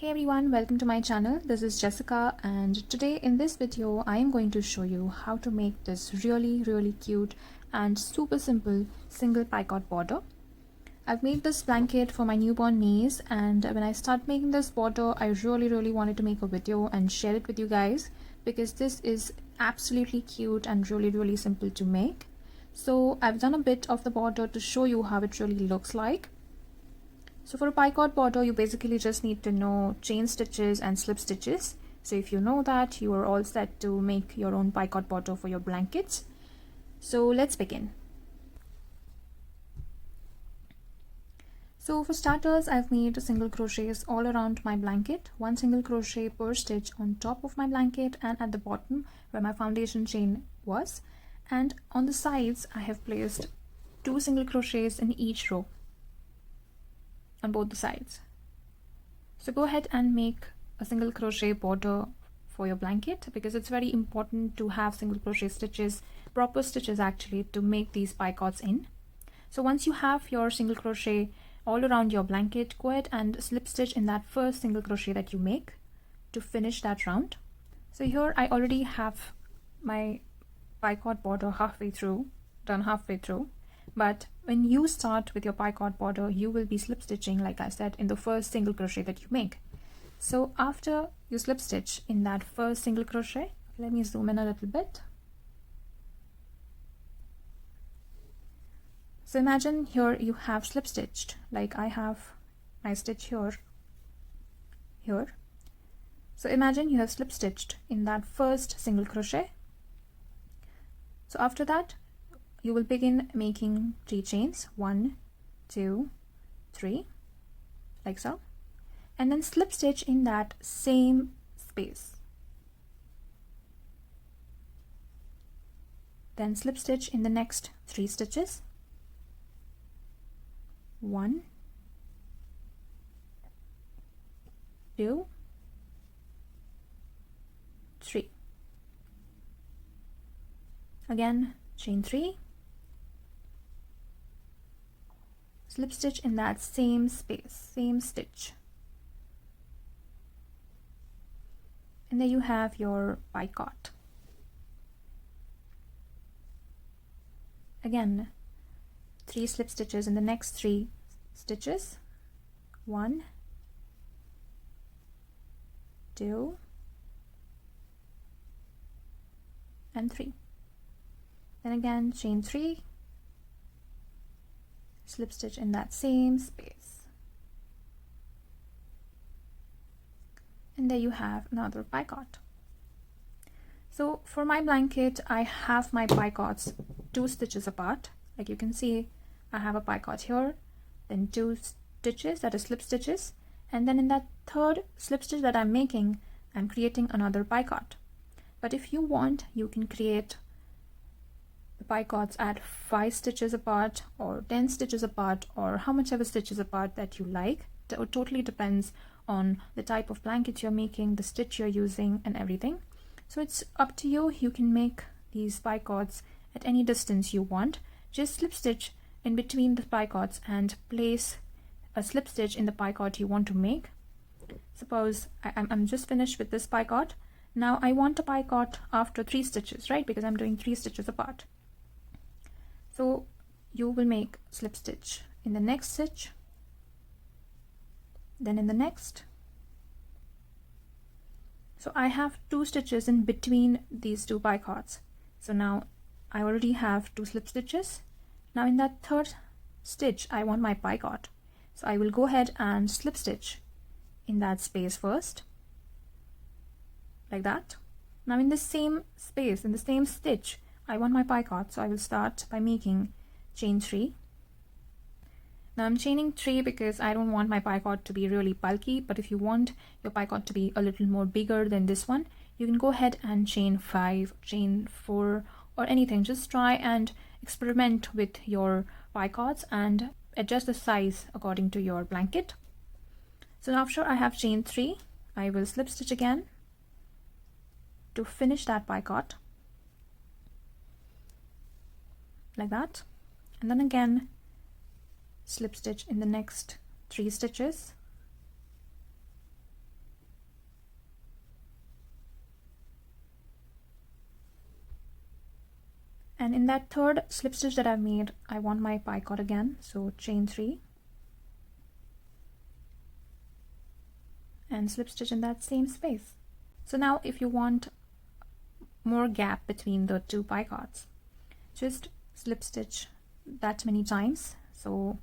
Hey everyone, welcome to my channel. This is Jessica, and today in this video I am going to show you how to make this really cute and super simple single picot border. I've made this blanket for my newborn niece, and when I start making this border I really wanted to make a video and share it with you guys because this is absolutely cute and really simple to make. So I've done a bit of the border to show you how it really looks like. So for a picot border, you basically just need to know chain stitches and slip stitches. So if you know that, you are all set to make your own picot border for your blankets. So let's begin. So for starters, I've made single crochets all around my blanket, one single crochet per stitch on top of my blanket and at the bottom where my foundation chain was. And on the sides, I have placed 2 single crochets in each row on both the sides. So go ahead and make a single crochet border for your blanket because it's very important to have single crochet stitches, proper stitches actually, to make these picots in. So once you have your single crochet all around your blanket, go ahead and slip stitch in that first single crochet that you make to finish that round. So here I already have my picot border done halfway through. But when you start with your picot border, you will be slip stitching, like I said, in the first single crochet that you make. So after you slip stitch in that first single crochet, let me zoom in a little bit. So imagine here you have slip stitched, like I have my stitch here. So imagine you have slip stitched in that first single crochet. So after that, you will begin making 3 chains, 1, 2, 3, like so, and then slip stitch in that same space. Then slip stitch in the next 3 stitches, 1, 2, 3. Again, chain 3. Slip stitch in that same space, same stitch. And there you have your picot. Again, 3 slip stitches in the next 3 stitches. 1, 2, and 3. Then again, chain 3. Slip stitch in that same space, and there you have another picot. So for my blanket, I have my picots 2 stitches apart. Like you can see, I have a picot here, then 2 stitches, that is slip stitches, and then in that third slip stitch that I'm making, I'm creating another picot. But if you want, you can create picots at 5 stitches apart or 10 stitches apart, or how much ever stitches apart that you like. It totally depends on the type of blanket you're making, the stitch you're using, and everything. So it's up to you. You can make these picots at any distance you want. Just slip stitch in between the picots and place a slip stitch in the picot you want to make. Suppose I'm just finished with this picot. Now I want a picot after 3 stitches, right? Because I'm doing 3 stitches apart. So you will make slip stitch in the next stitch, then in the next. So I have 2 stitches in between these 2 picots. So now I already have 2 slip stitches. Now in that third stitch, I want my picot. So I will go ahead and slip stitch in that space first, like that. Now in the same space, in the same stitch, I want my picot, so I will start by making chain 3. Now I'm chaining 3 because I don't want my picot to be really bulky, but if you want your picot to be a little more bigger than this one, you can go ahead and chain 5, chain 4, or anything. Just try and experiment with your picots and adjust the size according to your blanket. So after I have chain 3, I will slip stitch again to finish that picot, like that, and then again slip stitch in the next 3 stitches, And in that third slip stitch that I've made, I want my picot again, so chain 3 and slip stitch in that same space. So now if you want more gap between the two picots, just slip stitch that many times. So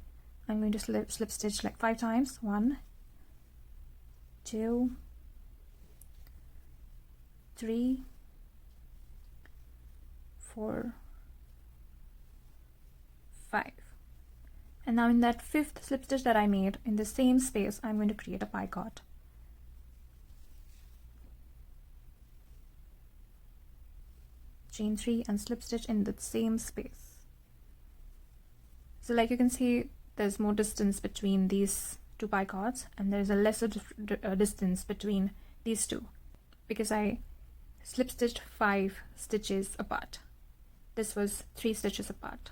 I'm going to slip stitch like 5 times. 1, 2, 3, 4, 5. And now in that 5th slip stitch that I made, in the same space, I'm going to create a picot. Chain 3 and slip stitch in the same space. So like you can see, there's more distance between these two picots, and there's a lesser distance between these two because I slip stitched 5 stitches apart. This was 3 stitches apart.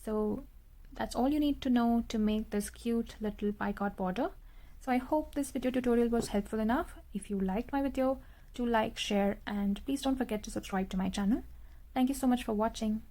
So that's all you need to know to make this cute little picot border. So I hope this video tutorial was helpful enough. If you liked my video, do like, share, and please don't forget to subscribe to my channel. Thank you so much for watching.